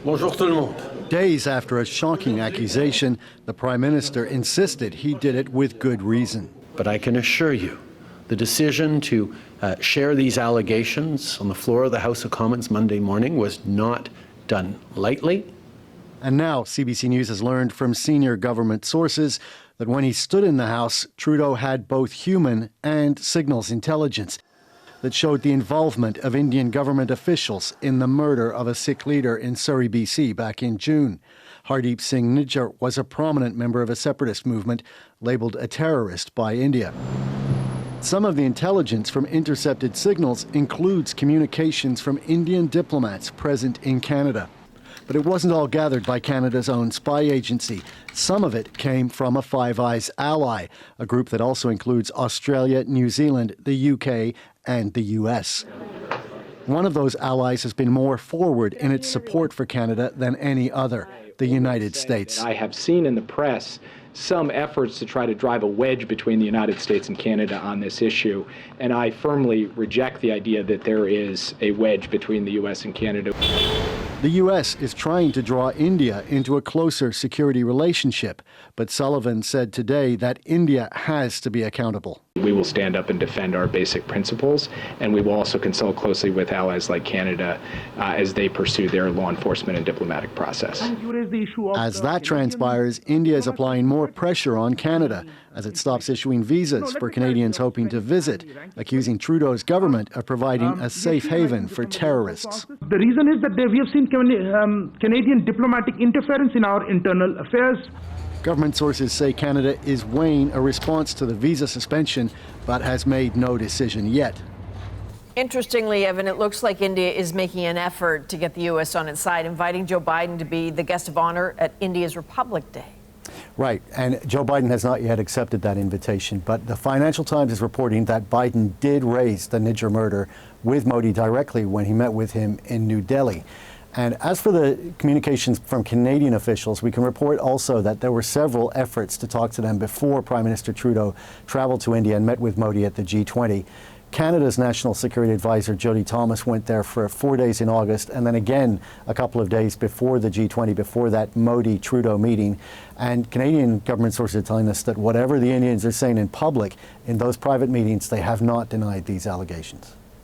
Bonjour tout le monde. Days after a shocking accusation, the Prime Minister insisted he did it with good reason. But I can assure you, the decision to share these allegations on the floor of the House of Commons Monday morning was not done lightly. And now CBC News has learned from senior government sources that when he stood in the House, Trudeau had both human and signals intelligence that showed the involvement of Indian government officials in the murder of a Sikh leader in Surrey, BC back in June. Hardeep Singh Nijjar was a prominent member of a separatist movement labelled a terrorist by India. Some of the intelligence from intercepted signals includes communications from Indian diplomats present in Canada. But it wasn't all gathered by Canada's own spy agency. Some of it came from a Five Eyes ally, a group that also includes Australia, New Zealand, the UK, and the US. One of those allies has been more forward in its support for Canada than any other, the United States. I have seen in the press some efforts to try to drive a wedge between the United States and Canada on this issue, and I firmly reject the idea that there is a wedge between the US and Canada. The U.S. is trying to draw India into a closer security relationship, but Sullivan said today that India has to be accountable. We will stand up and defend our basic principles, and we will also consult closely with allies like Canada as they pursue their law enforcement and diplomatic process. As that transpires, India is applying more pressure on Canada as it stops issuing visas for Canadians hoping to visit, accusing Trudeau's government of providing a safe haven for terrorists. The reason is that we have seen Canadian diplomatic interference in our internal affairs. Government sources say Canada is weighing a response to the visa suspension, but has made no decision yet. Interestingly, Evan, it looks like India is making an effort to get the U.S. on its side, inviting Joe Biden to be the guest of honor at India's Republic Day. Right, and Joe Biden has not yet accepted that invitation, but the Financial Times is reporting that Biden did raise the Nijjar murder with Modi directly when he met with him in New Delhi. And as for the communications from Canadian officials, we can report also that there were several efforts to talk to them before Prime Minister Trudeau traveled to India and met with Modi at the G20. Canada's National Security Advisor, Jody Thomas, went there for 4 days in August and then again a couple of days before the G20, before that Modi-Trudeau meeting. And Canadian government sources are telling us that whatever the Indians are saying in public, in those private meetings, they have not denied these allegations.